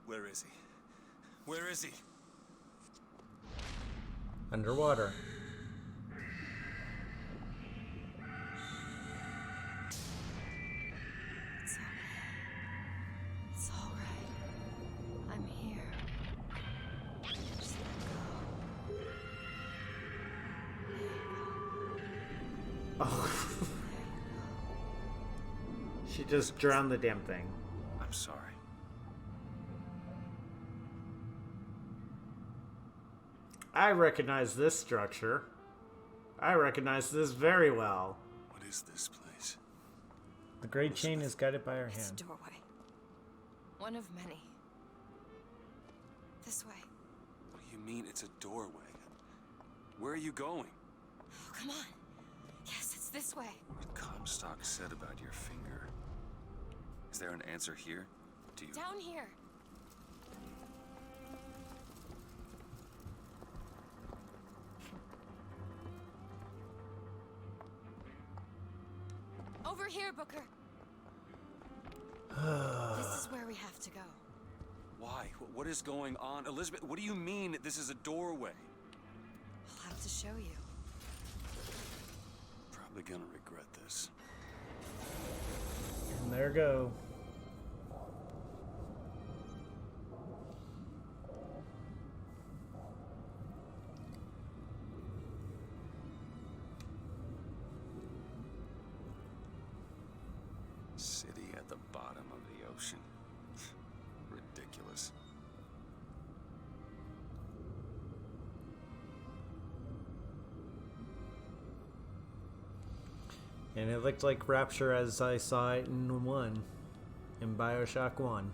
Where is he? Where is he? Underwater. It's all right. I'm here. Just let go. There you go. Oh. There you go. She just drowned the damn thing. I'm sorry. I recognize this structure. I recognize this very well. What is this place? The great chain is guided by our It's a hand. doorway. One of many. This way. What do you mean it's a doorway? Where are you going? Oh, come on. Yes, it's this way. What Comstock said about your finger. Is there an answer here? Do you... Down here. Over here, Booker. This is where we have to go. Why? What is going on? Elizabeth, what do you mean this is a doorway? I'll have to show you. Probably gonna regret this. And there go. City at the bottom of the ocean. Ridiculous. And it looked like Rapture as I saw it in Bioshock 1.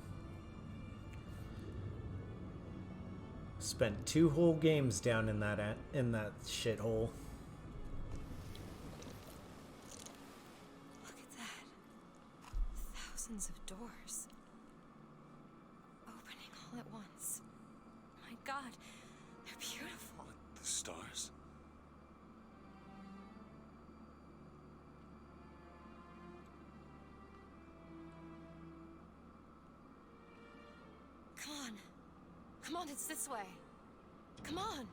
Spent 2 whole games down in that shithole. Look at that. Thousands of doors. Opening all at once. My God, they're beautiful. The stars? Come on. Come on, it's this way. Come on.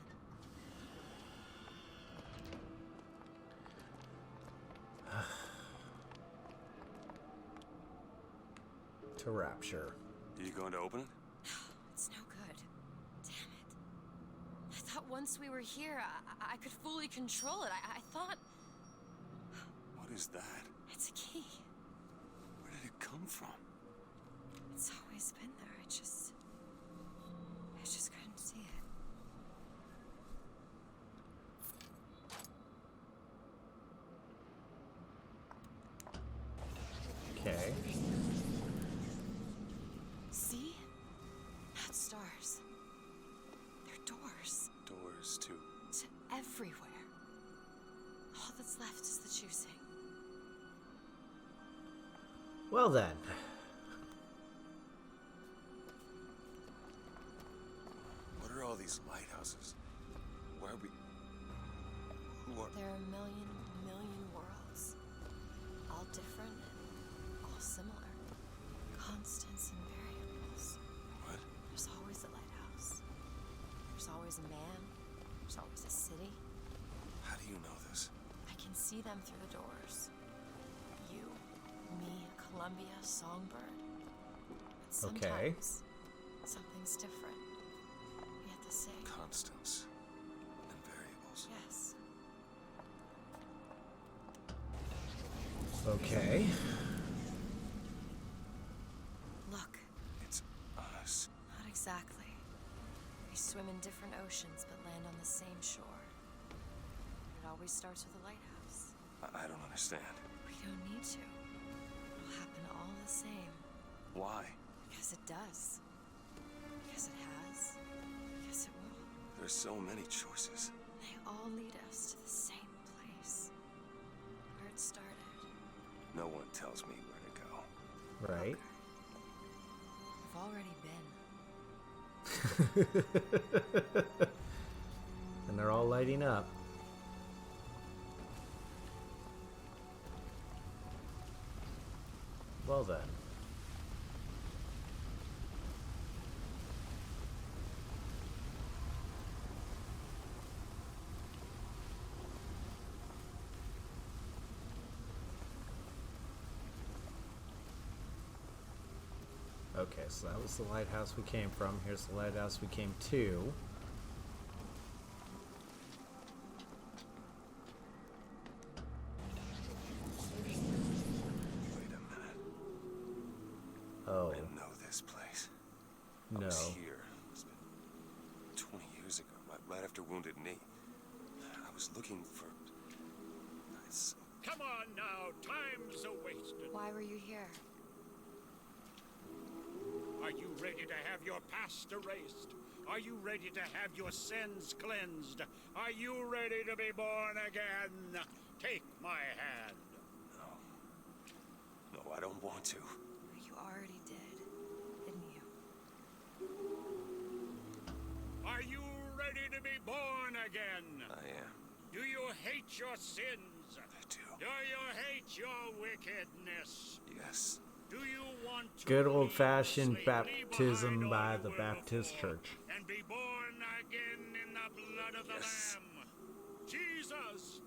To Rapture. Are you going to open it? It's no good. Damn it. I thought once we were here, I could fully control it. I thought... What is that? It's a key. Where did it come from? It's always been there. I just couldn't see it. Okay. See? Not stars. They're doors. Doors to... To everywhere. All that's left is the choosing. Well then. What are all these lighthouses? Why are we... Who are... There are a million worlds. All different and all similar. Constants and variables. What? There's always a lighthouse. There's always a man. There's always a city. How do you know this? I can see them through the doors. You, me, Columbia, Songbird. But sometimes something's different. Yet the same. Constants and variables. Yes. Okay. Look, It's us. not exactly. We swim in different oceans but land on the same shore. It always starts with a lighthouse. I don't understand. We don't need to. It'll happen all the same. Why? Because it does. Because it has. Because it will. There's so many choices. They all lead us to the same place. Where it started. No one tells me where to go. Right. We've already been. And they're all lighting up. Well then. Okay, so that was the lighthouse we came from. Here's the lighthouse we came to. Wait a minute. Oh, I know this place. I no. was here. It was 20 years ago, right after Wounded Knee. I was looking for... Come on now, time's a-wasted. Why were you here? Are you ready to have your past erased? Are you ready to have your sins cleansed? Are you ready to be born again? Take my hand. No, I don't want to. You already did, didn't you? Are you ready to be born again? I am. Do you hate your sins? I do. Do you hate your wickedness? Yes. Do you want to Good leave old-fashioned slavery baptism behind by all the you Baptist were Church. and be born again in the blood of the Yes. Lamb? Jesus,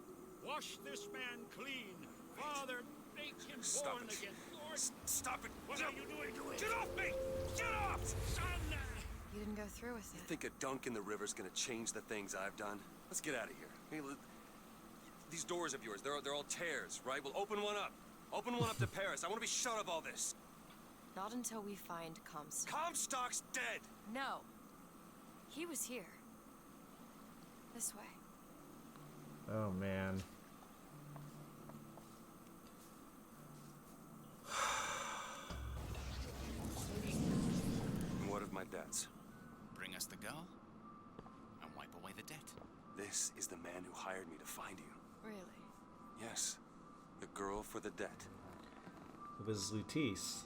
wash this man clean. Father, make him Stop born it. again. Lord, Stop it. what are you doing? Get off me! Get off! Son! You didn't go through with it. Think a dunk in the river's gonna change the things I've done? Let's get out of here. Hey, these doors of yours, they're all tears, right? Well, open one up. Open one up to Paris. I want to be shut of all this. Not until we find Comstock. Comstock's dead. No. He was here. This way. Oh, man. And what of my debts? Bring us the girl, and wipe away the debt. This is the man who hired me to find you. Really? Yes. The girl for the debt. It was Lutice.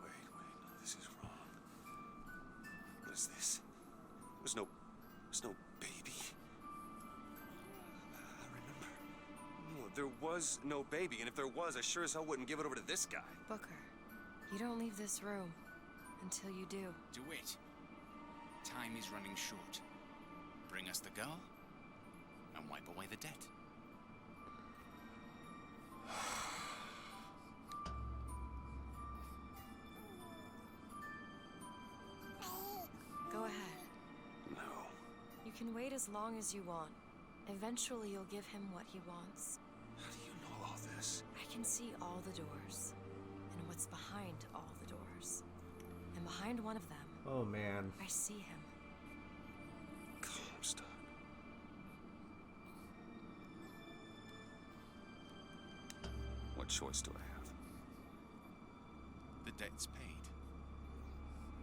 Wait, no, this is wrong. What is this? There's no baby. I remember. No, there was no baby, and if there was, I sure as hell wouldn't give it over to this guy. Booker, you don't leave this room until you do. Do it. Time is running short. Bring us the girl, and wipe away the debt. Go ahead. No. You can wait as long as you want. Eventually you'll give him what he wants. How do you know all this? I can see all the doors, and what's behind all the doors. And behind one of them, Oh, man. I see him. Comstock. What choice do I have? The debt's paid.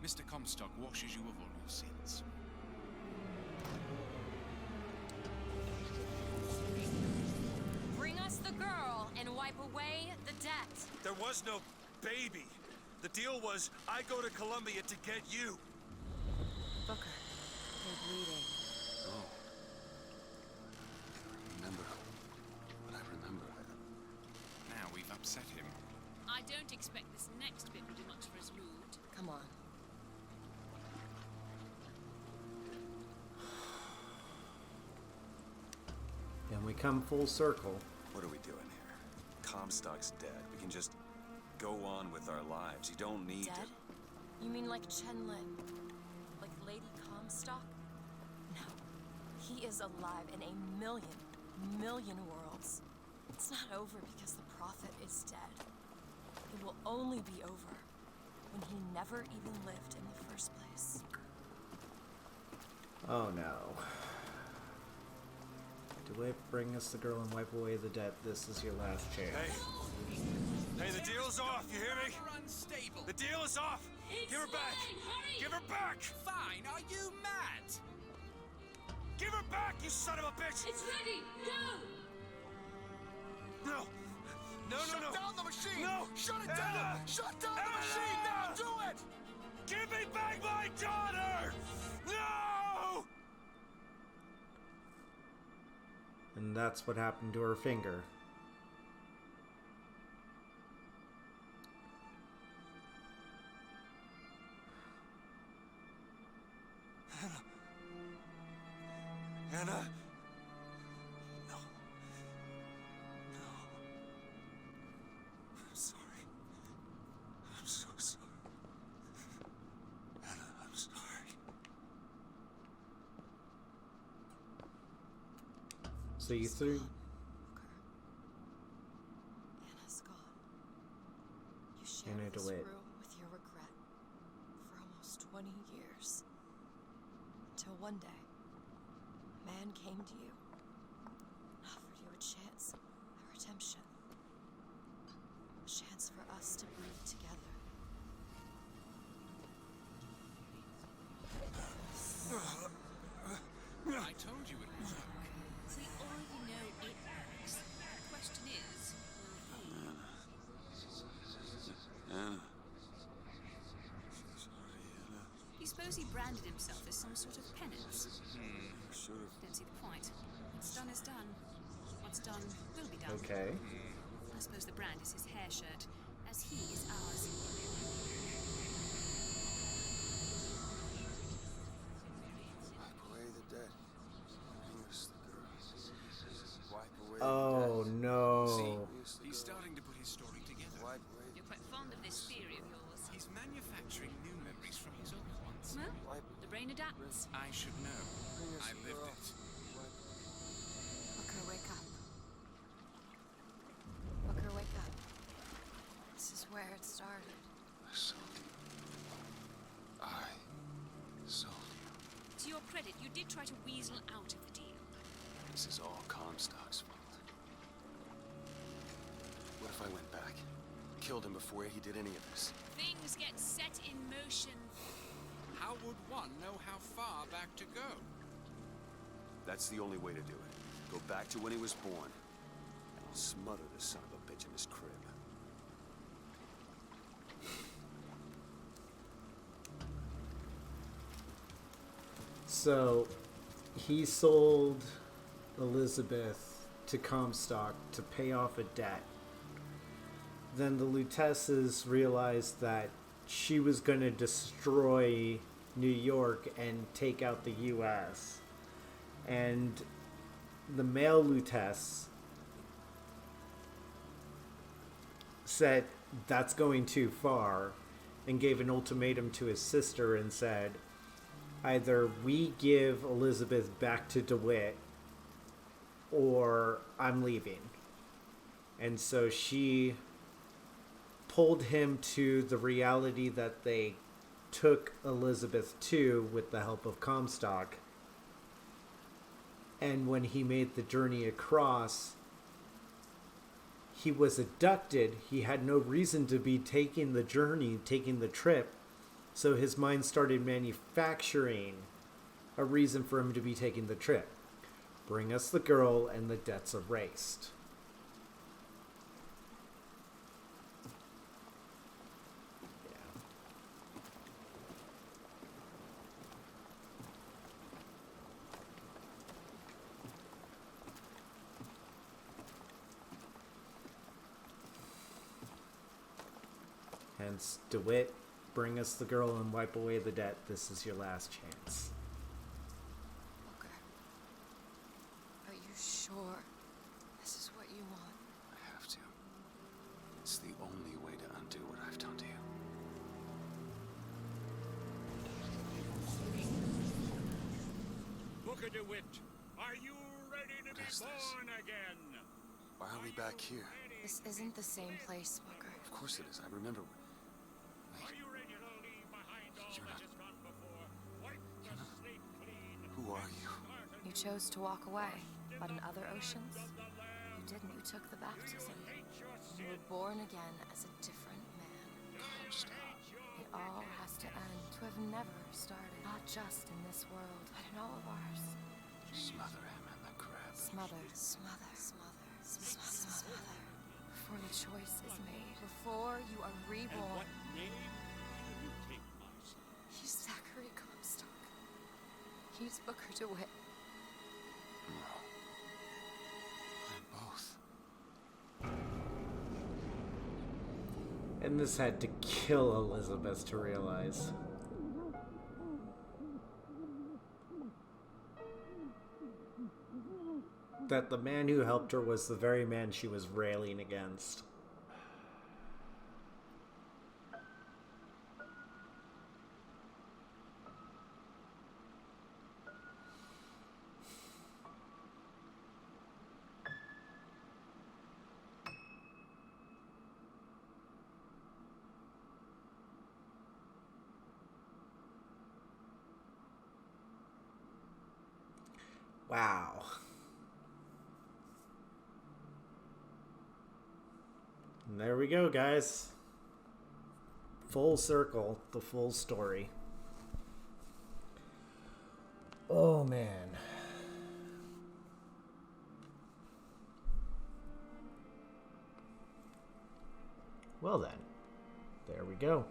Mr. Comstock washes you of all your sins. Bring us the girl and wipe away the debt. There was no baby. The deal was I go to Columbia to get you. Booker, you're bleeding. Oh. I remember. But I remember. Now we've upset him. I don't expect this next bit will do much for his mood. Come on. And we come full circle. What are we doing here? Comstock's dead. We can just go on with our lives. You don't need Dead? You mean like Chen Lin? Like Lady Comstock? No. He is alive in a million worlds. It's not over because the Prophet is dead. It will only be over when he never even lived in the first place. Oh, no. Do I bring us the girl and wipe away the debt? This is your last chance. Hey, the deal's off. You hear me? You're unstable. The deal is off. Give her back. Give her back. Fine, are you mad? Give her back, you son of a bitch. It's ready! Go! No. No. Shut down the machine! No. Shut it Anna! down! Shut down the machine! Now do it! Give me back my daughter. No. And that's what happened to her finger. Anna. No. So you threw. Anna's gone. You Anna shared this DeWitt. room with your regret for almost 20 years. Until one day, a man came to you and offered you a chance at redemption. A chance for us to breathe together. I told you it would work. We already know it works. The question is, will he? Anna. You suppose he branded himself as some sort of penance? Should have. Don't see the point. What's done is done. What's done will be done. Okay. I suppose the brand is his hair shirt, as he is ours. Wipe away the dead. Bring us the girl. Wipe away Oh the dead. no. See, he's starting to put his story together. Wipe away You're quite fond of this theory of yours. He's manufacturing new memories from his old ones. Well, Wipe. the brain adapts. I should know. Bring us I the lived girl. it. Booker, wake up. Booker, wake up. This is where it started. I sold you. I sold you. To your credit, you did try to weasel out of the deal. This is all Comstock's fault. What if I went back? Killed him before he did any of this? Things get set in motion. How would one know how far back to go? That's the only way to do it. Go back to when he was born. And I'll smother this son of a bitch in his crib. So he sold Elizabeth to Comstock to pay off a debt. Then the Lutesses realized that she was going to destroy New York and take out the U.S. And the male Lutess said that's going too far and gave an ultimatum to his sister and said, either we give Elizabeth back to DeWitt or I'm leaving. And so she pulled him to the reality that they took Elizabeth to with the help of Comstock. And when he made the journey across, he was abducted. He had no reason to be taking the journey, taking the trip. So his mind started manufacturing a reason for him to be taking the trip. Bring us the girl and the debt's erased. Hence, DeWitt, bring us the girl and wipe away the debt. This is your last chance. Booker, are you sure this is what you want? I have to. It's the only way to undo what I've done to you. Booker DeWitt, are you ready to be What is this? born again? Why are we back here? This isn't the same place, Booker. Of course it is. I remember. Are you ready to leave behind all You're that not- has gone before? Wipe the slate clean. Who are you? You chose to walk away, but in other oceans, you didn't. You took the baptism. You were born again as a different man. Comstock. It all has to end. To have never started, not just in this world, but in all of ours. Smother him in the crib. Smother, smother, smother, smother. Before the choice is made, before you are And reborn. what name will you take, my son? He's Zachary Comstock. He's Booker DeWitt. No. They're both. And this had to kill Elizabeth to realize. That the man who helped her was the very man she was railing against. Wow. And there we go, guys. Full circle, the full story. Oh, man. Well then, there we go.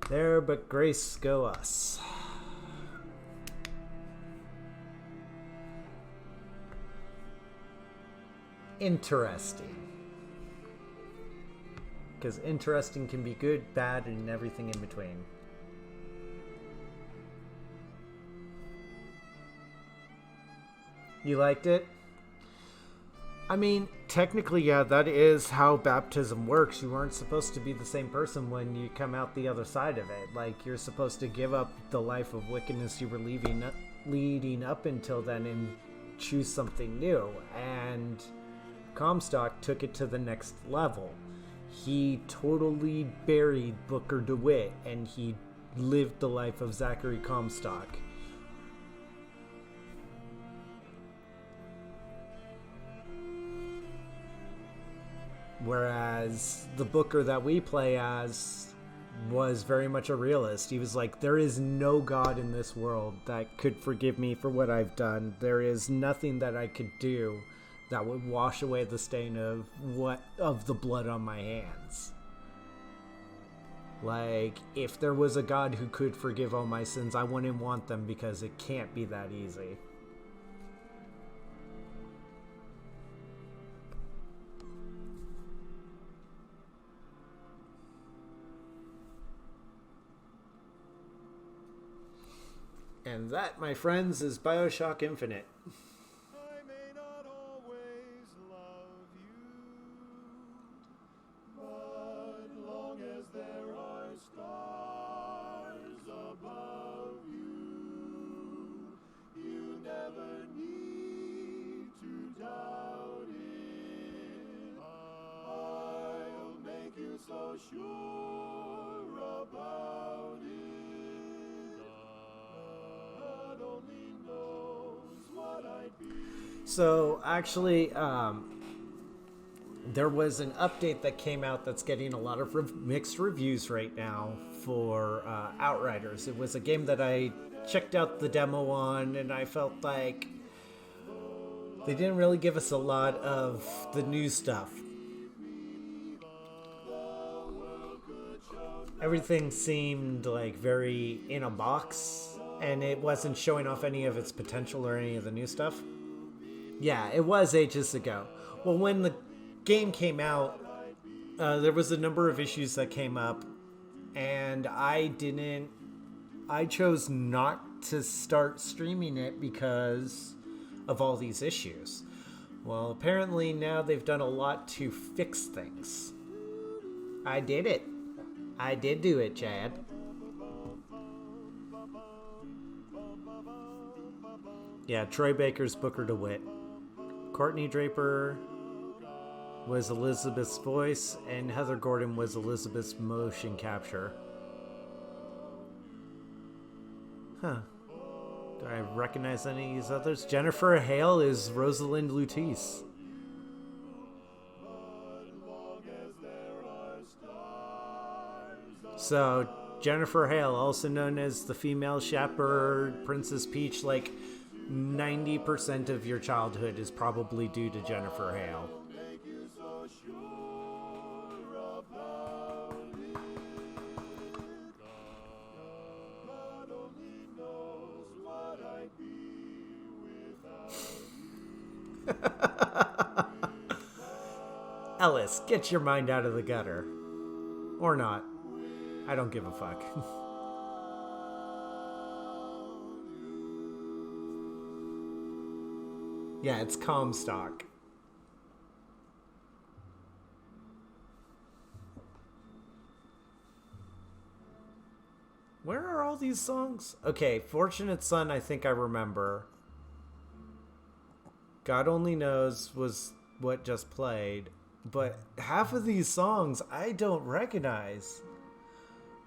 There but grace go us. Interesting. Because interesting can be good, bad, and everything in between. You liked it? I mean, technically, yeah, that is how baptism works. You weren't supposed to be the same person when you come out the other side of it. Like, you're supposed to give up the life of wickedness you were leading up until then and choose something new. And Comstock took it to the next level. He totally buried Booker DeWitt, and he lived the life of Zachary Comstock. Whereas the Booker that we play as was very much a realist. He was like, there is no God in this world that could forgive me for what I've done. There is nothing that I could do that would wash away the stain of the blood on my hands. Like, if there was a God who could forgive all my sins, I wouldn't want them because it can't be that easy. And that, my friends, is Bioshock Infinite. I may not always love you, but long as there are stars above you, you never need to doubt it. I'll make you so sure about it. So, actually, there was an update that came out that's getting a lot of mixed reviews right now for Outriders. It was a game that I checked out the demo on, and I felt like they didn't really give us a lot of the new stuff. Everything seemed like very in a box, and it wasn't showing off any of its potential or any of the new stuff. Yeah, it was ages ago. Well, when the game came out, there was a number of issues that came up, and I chose not to start streaming it because of all these issues. Well, apparently now they've done a lot to fix things. I did it. I did do it, Chad. Yeah, Troy Baker's Booker DeWitt. Courtney Draper was Elizabeth's voice, and Heather Gordon was Elizabeth's motion capture. Huh. Do I recognize any of these others? Jennifer Hale is Rosalind Lutece. So, Jennifer Hale, also known as the female shepherd, Princess Peach, like 90% of your childhood is probably due to Jennifer Hale. Ellis, get your mind out of the gutter. Or not. I don't give a fuck. Yeah, it's Comstock. Where are all these songs? Okay, Fortunate Son, I think I remember. God Only Knows was what just played. But half of these songs I don't recognize.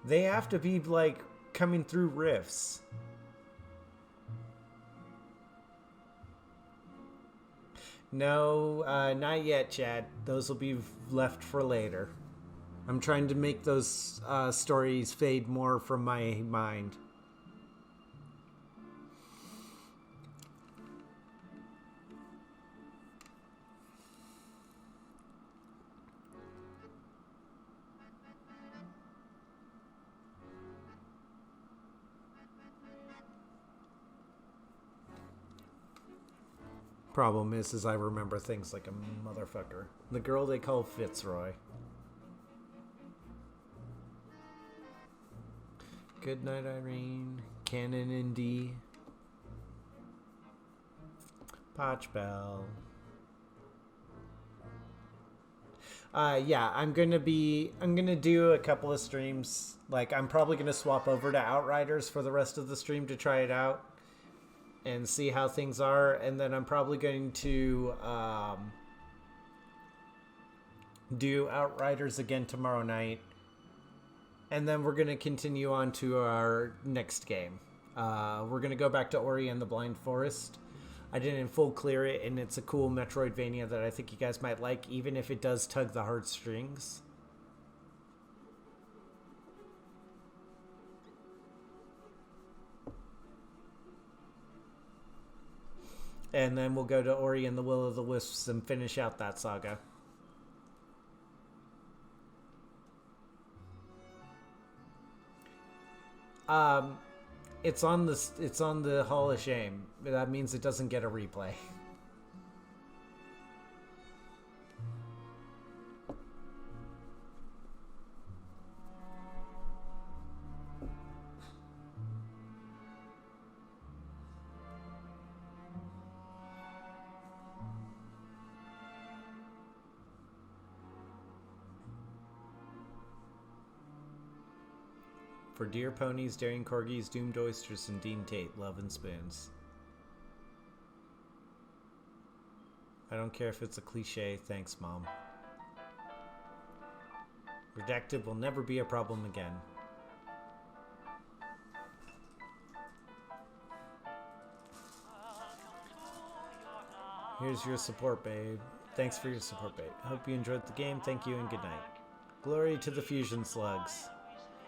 They have to be, like, coming through riffs. No, not yet, Chad. Those will be left for later. I'm trying to make those stories fade more from my mind. Problem is I remember things like a motherfucker. The girl they call Fitzroy. Good night, Irene. Cannon and D. Potch Bell. Yeah, I'm gonna do a couple of streams. Like, I'm probably gonna swap over to Outriders for the rest of the stream to try it out and see how things are, and then I'm probably going to do Outriders again tomorrow night, and then we're going to continue on to our next game. We're going to go back to Ori and the Blind Forest. I didn't full clear it, and it's a cool Metroidvania that I think you guys might like, even if it does tug the heartstrings. And then we'll go to Ori and the Will of the Wisps and finish out that saga. It's on the Hall of Shame. That means it doesn't get a replay. For dear ponies, daring corgis, doomed oysters, and Dean Tate, love and spoons. I don't care if it's a cliche. Thanks, Mom. Redacted will never be a problem again. Here's your support, babe. Thanks for your support, babe. Hope you enjoyed the game. Thank you and good night. Glory to the fusion slugs.